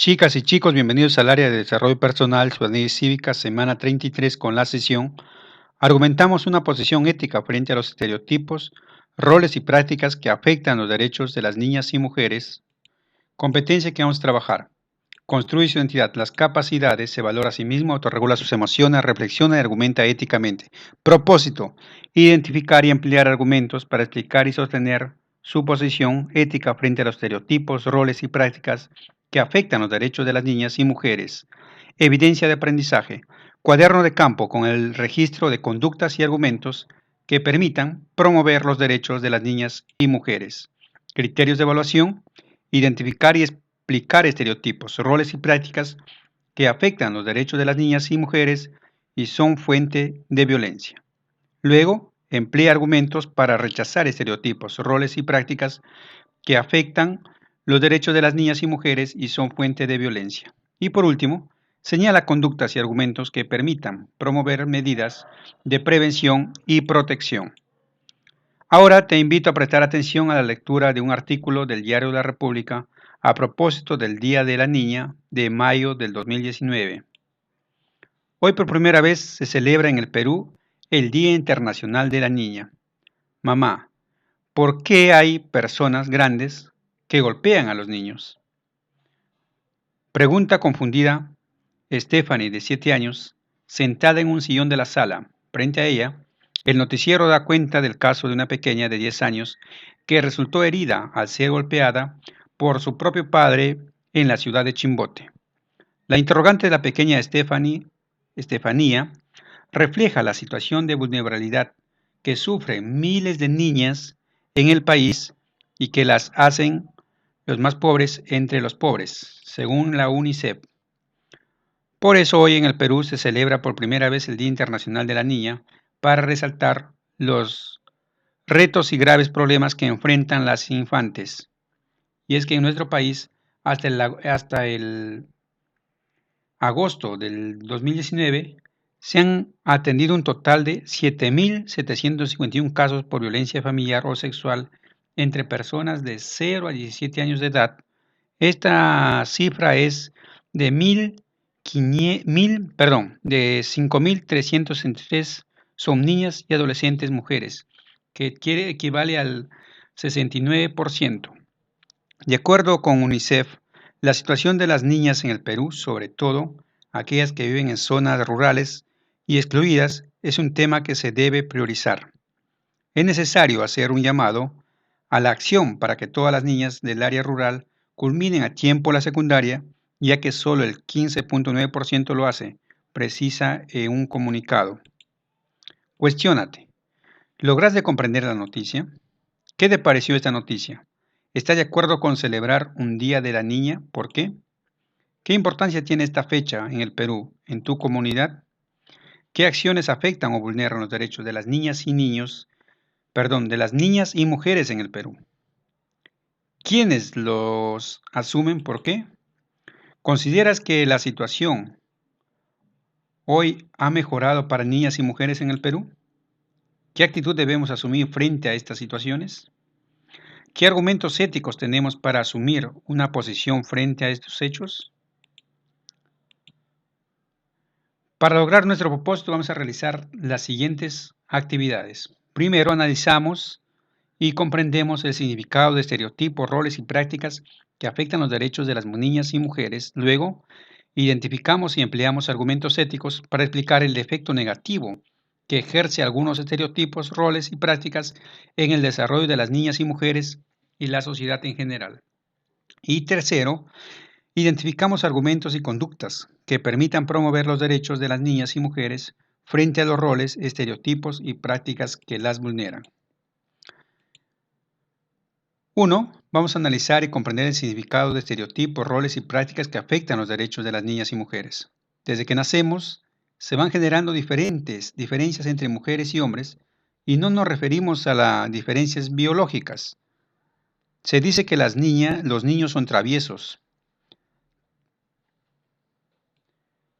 Chicas y chicos, bienvenidos al área de desarrollo personal, ciudadanía y cívica, semana 33 con la sesión. Argumentamos una posición ética frente a los estereotipos, roles y prácticas que afectan los derechos de las niñas y mujeres. Competencia que vamos a trabajar. Construye su identidad, las capacidades, se valora a sí mismo, autorregula sus emociones, reflexiona y argumenta éticamente. Propósito, identificar y emplear argumentos para explicar y sostener su posición ética frente a los estereotipos, roles y prácticas que afectan los derechos de las niñas y mujeres. Evidencia de aprendizaje, cuaderno de campo con el registro de conductas y argumentos que permitan promover los derechos de las niñas y mujeres. Criterios de evaluación, identificar y explicar estereotipos, roles y prácticas que afectan los derechos de las niñas y mujeres y son fuente de violencia. Luego, emplea argumentos para rechazar estereotipos, roles y prácticas que afectan los derechos de las niñas y mujeres y son fuente de violencia. Y por último, señala conductas y argumentos que permitan promover medidas de prevención y protección. Ahora te invito a prestar atención a la lectura de un artículo del Diario de la República a propósito del Día de la Niña de mayo del 2019. Hoy por primera vez se celebra en el Perú el Día Internacional de la Niña. Mamá, ¿por qué hay personas grandes que golpean a los niños? Pregunta confundida Stephanie, de 7 años, sentada en un sillón de la sala. Frente a ella, el noticiero da cuenta del caso de una pequeña de 10 años que resultó herida al ser golpeada por su propio padre en la ciudad de Chimbote. La interrogante de la pequeña Estefanía, refleja la situación de vulnerabilidad que sufren miles de niñas en el país y que las hacen los más pobres entre los pobres, según la UNICEF. Por eso hoy en el Perú se celebra por primera vez el Día Internacional de la Niña para resaltar los retos y graves problemas que enfrentan las infantes. Y es que en nuestro país, hasta el agosto del 2019, se han atendido un total de 7.751 casos por violencia familiar o sexual entre personas de 0 a 17 años de edad. Esta cifra es de 5.363 son niñas y adolescentes mujeres, que equivale al 69%. De acuerdo con UNICEF, la situación de las niñas en el Perú, sobre todo aquellas que viven en zonas rurales y excluidas, es un tema que se debe priorizar. Es necesario hacer un llamado a la acción para que todas las niñas del área rural culminen a tiempo la secundaria, ya que solo el 15.9% lo hace, precisa en un comunicado. Cuestiónate, ¿lograste comprender la noticia? ¿Qué te pareció esta noticia? ¿Estás de acuerdo con celebrar un Día de la Niña? ¿Por qué? ¿Qué importancia tiene esta fecha en el Perú, en tu comunidad? ¿Qué acciones afectan o vulneran los derechos de las niñas y de las niñas y mujeres en el Perú? ¿Quiénes los asumen? ¿Por qué? ¿Consideras que la situación hoy ha mejorado para niñas y mujeres en el Perú? ¿Qué actitud debemos asumir frente a estas situaciones? ¿Qué argumentos éticos tenemos para asumir una posición frente a estos hechos? Para lograr nuestro propósito vamos a realizar las siguientes actividades. Primero, analizamos y comprendemos el significado de estereotipos, roles y prácticas que afectan los derechos de las niñas y mujeres. Luego, identificamos y empleamos argumentos éticos para explicar el efecto negativo que ejerce algunos estereotipos, roles y prácticas en el desarrollo de las niñas y mujeres y la sociedad en general. Y tercero, identificamos argumentos y conductas que permitan promover los derechos de las niñas y mujeres frente a los roles, estereotipos y prácticas que las vulneran. 1. Vamos a analizar y comprender el significado de estereotipos, roles y prácticas que afectan los derechos de las niñas y mujeres. Desde que nacemos, se van generando diferencias entre mujeres y hombres y no nos referimos a las diferencias biológicas. Se dice que los niños son traviesos,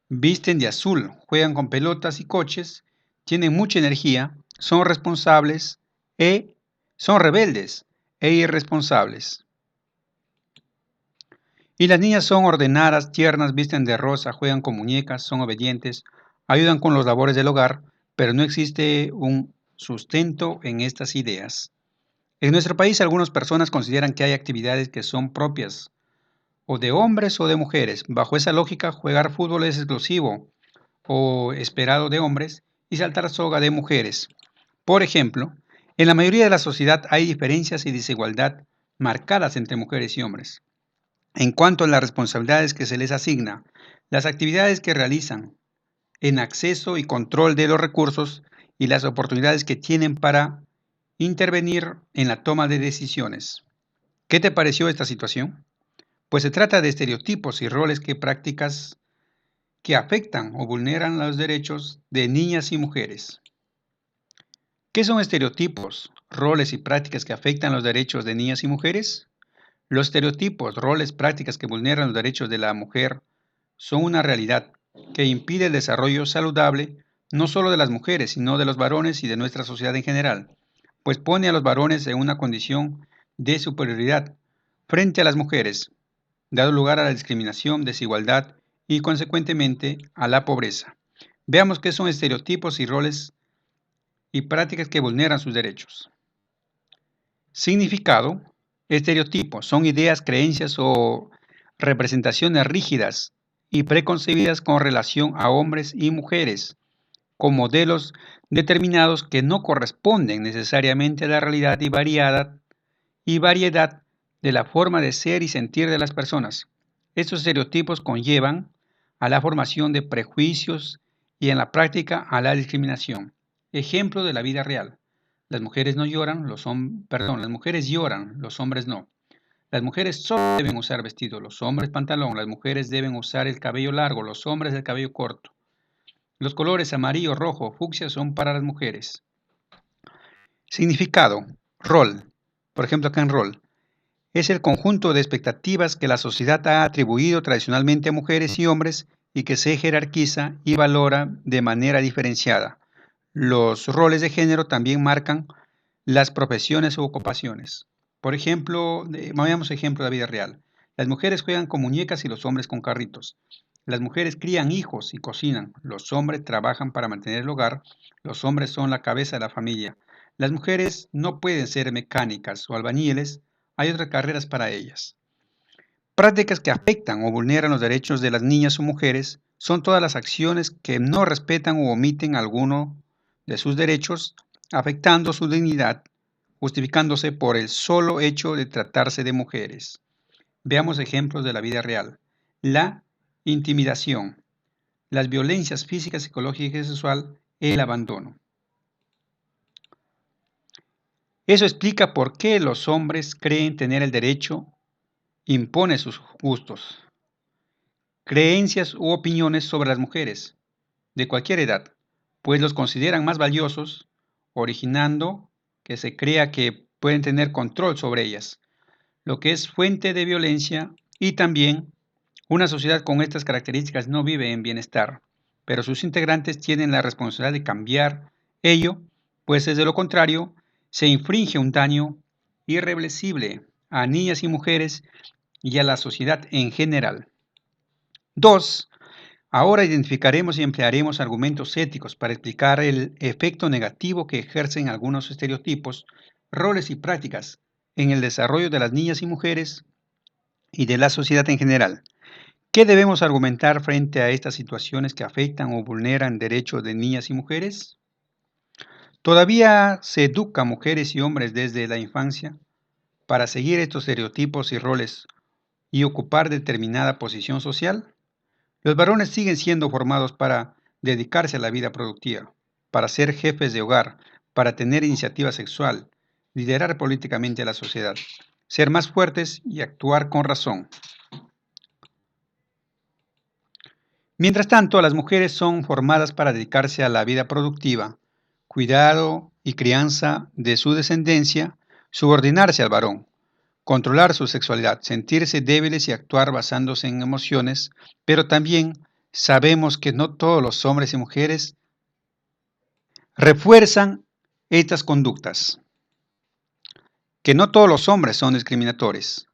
visten de azul, juegan con pelotas y coches, tienen mucha energía, son son rebeldes e irresponsables. Y las niñas son ordenadas, tiernas, visten de rosa, juegan con muñecas, son obedientes, ayudan con los labores del hogar, pero no existe un sustento en estas ideas. En nuestro país, algunas personas consideran que hay actividades que son propias o de hombres o de mujeres. Bajo esa lógica, jugar fútbol es exclusivo o esperado de hombres y saltar soga de mujeres. Por ejemplo, en la mayoría de la sociedad hay diferencias y desigualdad marcadas entre mujeres y hombres. En cuanto a las responsabilidades que se les asigna, las actividades que realizan, en acceso y control de los recursos y las oportunidades que tienen para intervenir en la toma de decisiones. ¿Qué te pareció esta situación? Pues se trata de estereotipos y roles que prácticas que afectan o vulneran los derechos de niñas y mujeres. ¿Qué son estereotipos, roles y prácticas que afectan los derechos de niñas y mujeres? Los estereotipos, roles, prácticas que vulneran los derechos de la mujer son una realidad que impide el desarrollo saludable no solo de las mujeres, sino de los varones y de nuestra sociedad en general, pues pone a los varones en una condición de superioridad frente a las mujeres, dado lugar a la discriminación, desigualdad y consecuentemente a la pobreza. Veamos qué son estereotipos y roles y prácticas que vulneran sus derechos. Significado. Estereotipos son ideas, creencias o representaciones rígidas y preconcebidas con relación a hombres y mujeres, con modelos determinados que no corresponden necesariamente a la realidad y variedad de la forma de ser y sentir de las personas. Estos estereotipos conllevan a la formación de prejuicios y en la práctica a la discriminación. Ejemplo de la vida real. Las mujeres no lloran, las mujeres lloran, los hombres no. Las mujeres solo deben usar vestido, los hombres pantalón, las mujeres deben usar el cabello largo, los hombres el cabello corto. Los colores amarillo, rojo, fucsia son para las mujeres. Significado, rol. Por ejemplo, acá en rol. Es el conjunto de expectativas que la sociedad ha atribuido tradicionalmente a mujeres y hombres y que se jerarquiza y valora de manera diferenciada. Los roles de género también marcan las profesiones u ocupaciones. Por ejemplo, veamos ejemplo de la vida real. Las mujeres juegan con muñecas y los hombres con carritos. Las mujeres crían hijos y cocinan. Los hombres trabajan para mantener el hogar. Los hombres son la cabeza de la familia. Las mujeres no pueden ser mecánicas o albañiles. Hay otras carreras para ellas. Prácticas que afectan o vulneran los derechos de las niñas o mujeres son todas las acciones que no respetan o omiten alguno de sus derechos, afectando su dignidad, justificándose por el solo hecho de tratarse de mujeres. Veamos ejemplos de la vida real. La intimidación, las violencias físicas, psicológicas y sexual, el abandono. Eso explica por qué los hombres creen tener el derecho, impone sus gustos, creencias u opiniones sobre las mujeres, de cualquier edad, pues los consideran más valiosos, originando que se crea que pueden tener control sobre ellas, lo que es fuente de violencia y también una sociedad con estas características no vive en bienestar, pero sus integrantes tienen la responsabilidad de cambiar ello, pues desde lo contrario se infringe un daño irreversible a niñas y mujeres y a la sociedad en general. 2. Ahora identificaremos y emplearemos argumentos éticos para explicar el efecto negativo que ejercen algunos estereotipos, roles y prácticas en el desarrollo de las niñas y mujeres y de la sociedad en general. ¿Qué debemos argumentar frente a estas situaciones que afectan o vulneran derechos de niñas y mujeres? ¿Todavía se educa a mujeres y hombres desde la infancia para seguir estos estereotipos y roles y ocupar determinada posición social? Los varones siguen siendo formados para dedicarse a la vida productiva, para ser jefes de hogar, para tener iniciativa sexual, liderar políticamente a la sociedad, ser más fuertes y actuar con razón. Mientras tanto, las mujeres son formadas para dedicarse a la vida productiva, cuidado y crianza de su descendencia, subordinarse al varón, controlar su sexualidad, sentirse débiles y actuar basándose en emociones, pero también sabemos que no todos los hombres y mujeres refuerzan estas conductas, que no todos los hombres son discriminadores,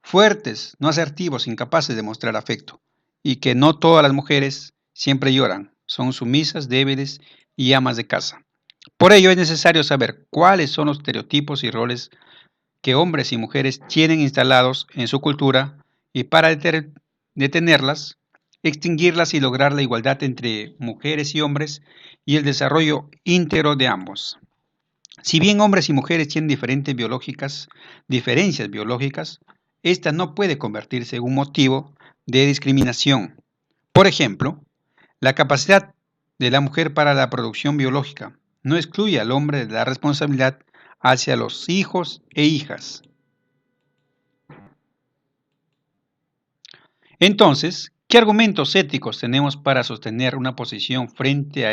fuertes, no asertivos, incapaces de mostrar afecto, y que no todas las mujeres siempre lloran, son sumisas, débiles y amas de casa. Por ello es necesario saber cuáles son los estereotipos y roles que hombres y mujeres tienen instalados en su cultura y para detenerlas, extinguirlas y lograr la igualdad entre mujeres y hombres y el desarrollo íntegro de ambos. Si bien hombres y mujeres tienen diferencias biológicas, esta no puede convertirse en un motivo de discriminación. Por ejemplo, la capacidad de la mujer para la producción biológica no excluye al hombre de la responsabilidad hacia los hijos e hijas. Entonces, ¿qué argumentos éticos tenemos para sostener una posición frente a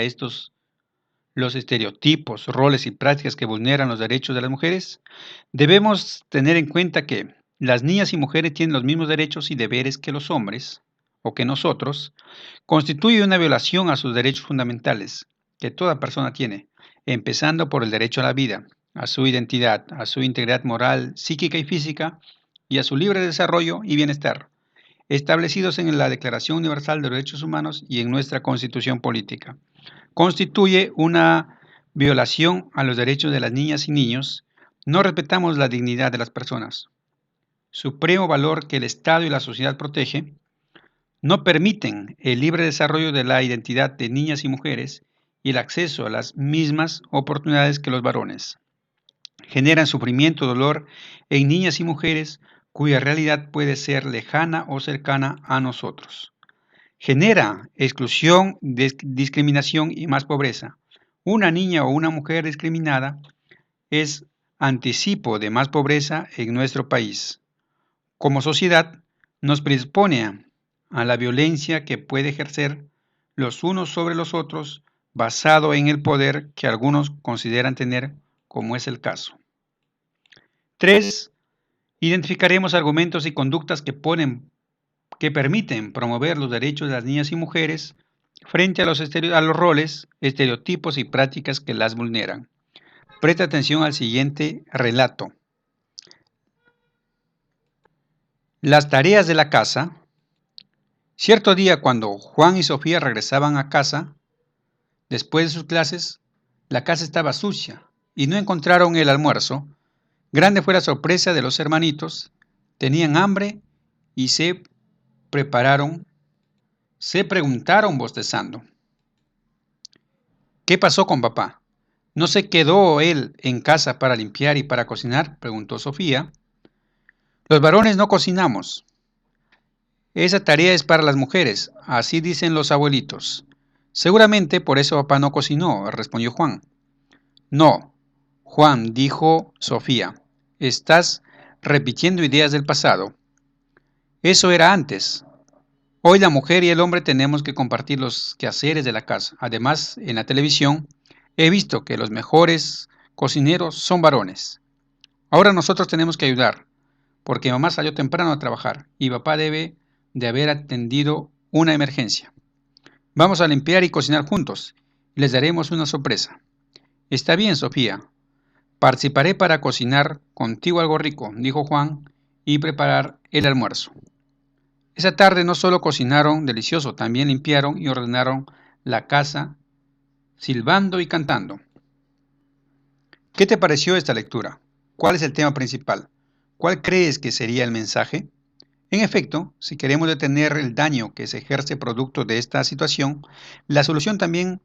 los estereotipos, roles y prácticas que vulneran los derechos de las mujeres? Debemos tener en cuenta que las niñas y mujeres tienen los mismos derechos y deberes que los hombres, o que nosotros, constituye una violación a sus derechos fundamentales que toda persona tiene, empezando por el derecho a la vida, a su identidad, a su integridad moral, psíquica y física, y a su libre desarrollo y bienestar, establecidos en la Declaración Universal de los Derechos Humanos y en nuestra Constitución Política. Constituye una violación a los derechos de las niñas y niños. No respetamos la dignidad de las personas, supremo valor que el Estado y la sociedad protege. No permiten el libre desarrollo de la identidad de niñas y mujeres y el acceso a las mismas oportunidades que los varones. Generan sufrimiento y dolor en niñas y mujeres cuya realidad puede ser lejana o cercana a nosotros. Genera exclusión, discriminación y más pobreza. Una niña o una mujer discriminada es anticipo de más pobreza en nuestro país. Como sociedad, nos predispone a la violencia que puede ejercer los unos sobre los otros basado en el poder que algunos consideran tener, como es el caso. 3. Identificaremos argumentos y conductas que permiten promover los derechos de las niñas y mujeres frente a los roles, estereotipos y prácticas que las vulneran. Presta atención al siguiente relato. Las tareas de la casa. Cierto día, cuando Juan y Sofía regresaban a casa, después de sus clases, la casa estaba sucia y no encontraron el almuerzo. Grande fue la sorpresa de los hermanitos. Tenían hambre y se preguntaron bostezando: ¿qué pasó con papá? ¿No se quedó él en casa para limpiar y para cocinar?, preguntó Sofía. Los varones no cocinamos. Esa tarea es para las mujeres, así dicen los abuelitos. Seguramente por eso papá no cocinó, respondió Juan. No, Juan, dijo Sofía, estás repitiendo ideas del pasado. Eso era antes. Hoy la mujer y el hombre tenemos que compartir los quehaceres de la casa. Además, en la televisión he visto que los mejores cocineros son varones. Ahora nosotros tenemos que ayudar, porque mamá salió temprano a trabajar y papá debe de haber atendido una emergencia. Vamos a limpiar y cocinar juntos. Les daremos una sorpresa. Está bien, Sofía. Participaré para cocinar contigo algo rico, dijo Juan, y preparar el almuerzo. Esa tarde no solo cocinaron delicioso, también limpiaron y ordenaron la casa, silbando y cantando. ¿Qué te pareció esta lectura? ¿Cuál es el tema principal? ¿Cuál crees que sería el mensaje? En efecto, si queremos detener el daño que se ejerce producto de esta situación, la solución también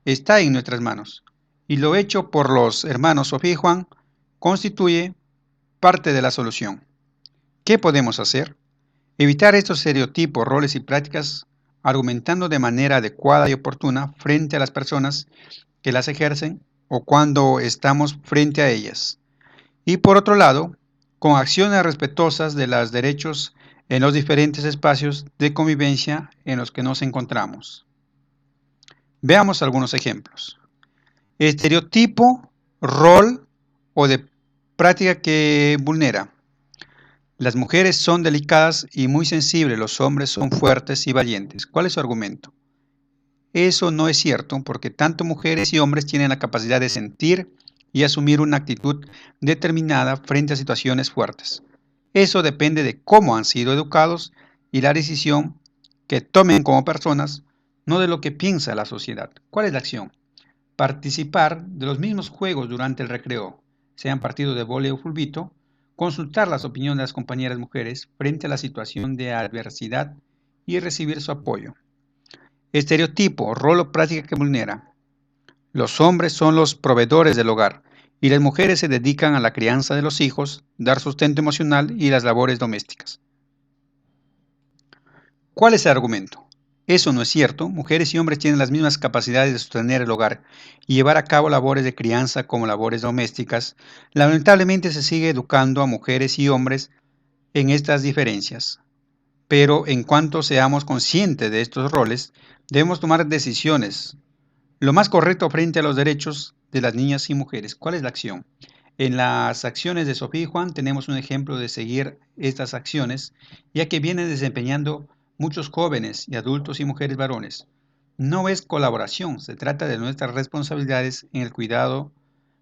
está en nuestras manos. Y lo hecho por los hermanos Sofía y Juan constituye parte de la solución. ¿Qué podemos hacer? Evitar estos estereotipos, roles y prácticas argumentando de manera adecuada y oportuna frente a las personas que las ejercen o cuando estamos frente a ellas. Y por otro lado, con acciones respetuosas de los derechos en los diferentes espacios de convivencia en los que nos encontramos. Veamos algunos ejemplos. Estereotipo, rol o de práctica que vulnera. Las mujeres son delicadas y muy sensibles, los hombres son fuertes y valientes. ¿Cuál es su argumento? Eso no es cierto porque tanto mujeres y hombres tienen la capacidad de sentir y asumir una actitud determinada frente a situaciones fuertes. Eso depende de cómo han sido educados y la decisión que tomen como personas, no de lo que piensa la sociedad. ¿Cuál es la acción? Participar de los mismos juegos durante el recreo, sean partidos de vóley o fulbito, consultar las opiniones de las compañeras mujeres frente a la situación de adversidad y recibir su apoyo. Estereotipo, rol o práctica que vulnera. Los hombres son los proveedores del hogar y las mujeres se dedican a la crianza de los hijos, dar sustento emocional y las labores domésticas. ¿Cuál es el argumento? Eso no es cierto. Mujeres y hombres tienen las mismas capacidades de sostener el hogar y llevar a cabo labores de crianza como labores domésticas. Lamentablemente se sigue educando a mujeres y hombres en estas diferencias. Pero en cuanto seamos conscientes de estos roles, debemos tomar decisiones lo más correcto frente a los derechos de las niñas y mujeres. ¿Cuál es la acción? En las acciones de Sofía y Juan tenemos un ejemplo de seguir estas acciones, ya que vienen desempeñando muchos jóvenes y adultos y mujeres varones. No es colaboración, se trata de nuestras responsabilidades en el cuidado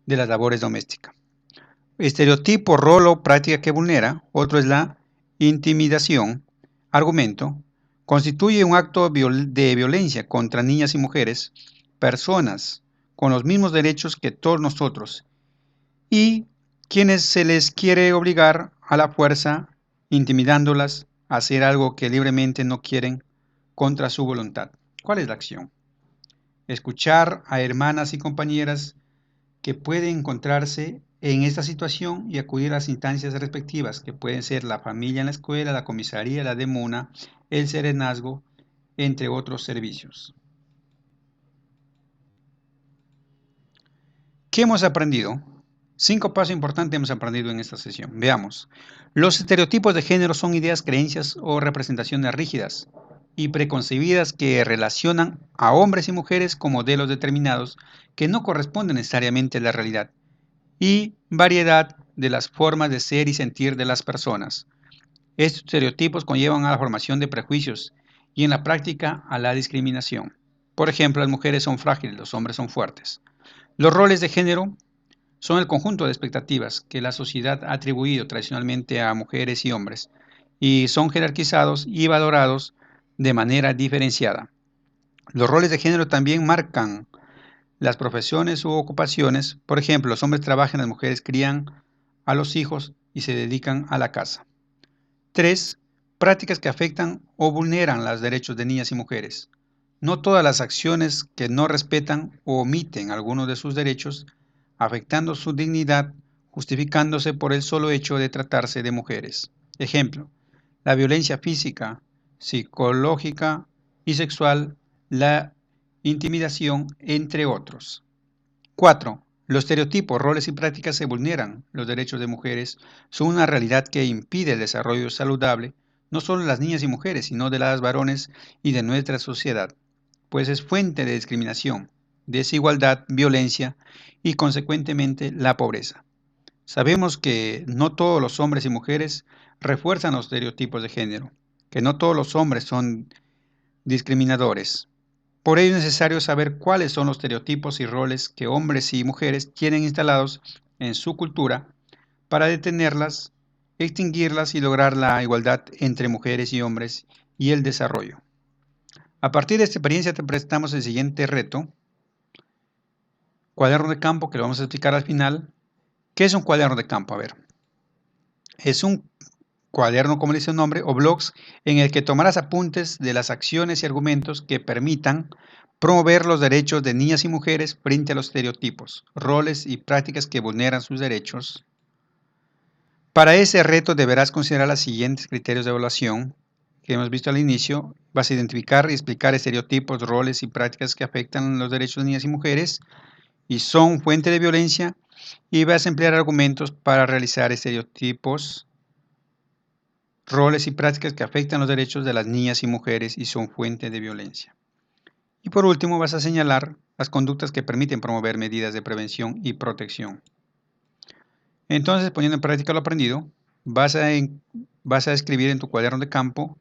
de las labores domésticas. Estereotipo, rol o práctica que vulnera. Otro es la intimidación. Argumento. Constituye un acto de violencia contra niñas y mujeres, personas con los mismos derechos que todos nosotros, y quienes se les quiere obligar a la fuerza, intimidándolas a hacer algo que libremente no quieren contra su voluntad. ¿Cuál es la acción? Escuchar a hermanas y compañeras que pueden encontrarse en esta situación y acudir a las instancias respectivas, que pueden ser la familia en la escuela, la comisaría, la DEMUNA, el serenazgo, entre otros servicios. ¿Qué hemos aprendido? 5 pasos importantes hemos aprendido en esta sesión. Veamos. Los estereotipos de género son ideas, creencias o representaciones rígidas y preconcebidas que relacionan a hombres y mujeres con modelos determinados que no corresponden necesariamente a la realidad y variedad de las formas de ser y sentir de las personas. Estos estereotipos conllevan a la formación de prejuicios y en la práctica a la discriminación. Por ejemplo, las mujeres son frágiles, los hombres son fuertes. Los roles de género son el conjunto de expectativas que la sociedad ha atribuido tradicionalmente a mujeres y hombres y son jerarquizados y valorados de manera diferenciada. Los roles de género también marcan las profesiones u ocupaciones. Por ejemplo, los hombres trabajan, las mujeres crían a los hijos y se dedican a la casa. 3. Prácticas que afectan o vulneran los derechos de niñas y mujeres. No todas las acciones que no respetan o omiten algunos de sus derechos, afectando su dignidad, justificándose por el solo hecho de tratarse de mujeres. Ejemplo, la violencia física, psicológica y sexual, la intimidación, entre otros. 4. Los estereotipos, roles y prácticas se vulneran. Los derechos de mujeres son una realidad que impide el desarrollo saludable, no solo de las niñas y mujeres, sino de las varones y de nuestra sociedad, pues es fuente de discriminación, desigualdad, violencia y consecuentemente la pobreza. Sabemos que no todos los hombres y mujeres refuerzan los estereotipos de género, que no todos los hombres son discriminadores. Por ello es necesario saber cuáles son los estereotipos y roles que hombres y mujeres tienen instalados en su cultura para detenerlas, extinguirlas y lograr la igualdad entre mujeres y hombres y el desarrollo. A partir de esta experiencia te presentamos el siguiente reto, cuaderno de campo, que lo vamos a explicar al final. ¿Qué es un cuaderno de campo? A ver, es un cuaderno, como dice el nombre, o blogs, en el que tomarás apuntes de las acciones y argumentos que permitan promover los derechos de niñas y mujeres frente a los estereotipos, roles y prácticas que vulneran sus derechos. Para ese reto deberás considerar los siguientes criterios de evaluación que hemos visto al inicio. Vas a identificar y explicar estereotipos, roles y prácticas que afectan los derechos de niñas y mujeres y son fuente de violencia, y vas a emplear argumentos para realizar estereotipos, roles y prácticas que afectan los derechos de las niñas y mujeres y son fuente de violencia. Y por último, vas a señalar las conductas que permiten promover medidas de prevención y protección. Entonces, poniendo en práctica lo aprendido, vas a escribir en tu cuaderno de campo,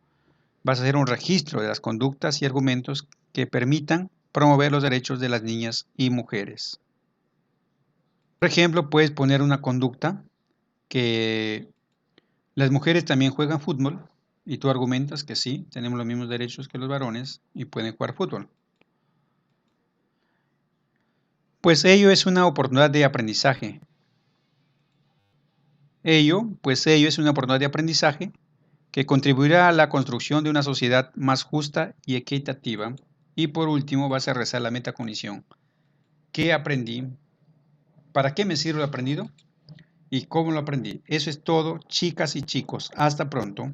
vas a hacer un registro de las conductas y argumentos que permitan promover los derechos de las niñas y mujeres. Por ejemplo, puedes poner una conducta que Las mujeres también juegan fútbol y tú argumentas que sí, tenemos los mismos derechos que los varones y pueden jugar fútbol. Pues ello es una oportunidad de aprendizaje. Ello es una oportunidad de aprendizaje que contribuirá a la construcción de una sociedad más justa y equitativa. Y por último vas a rezar la metacognición. ¿Qué aprendí? ¿Para qué me sirve lo aprendido? ¿Y cómo lo aprendí? Eso es todo, chicas y chicos. Hasta pronto.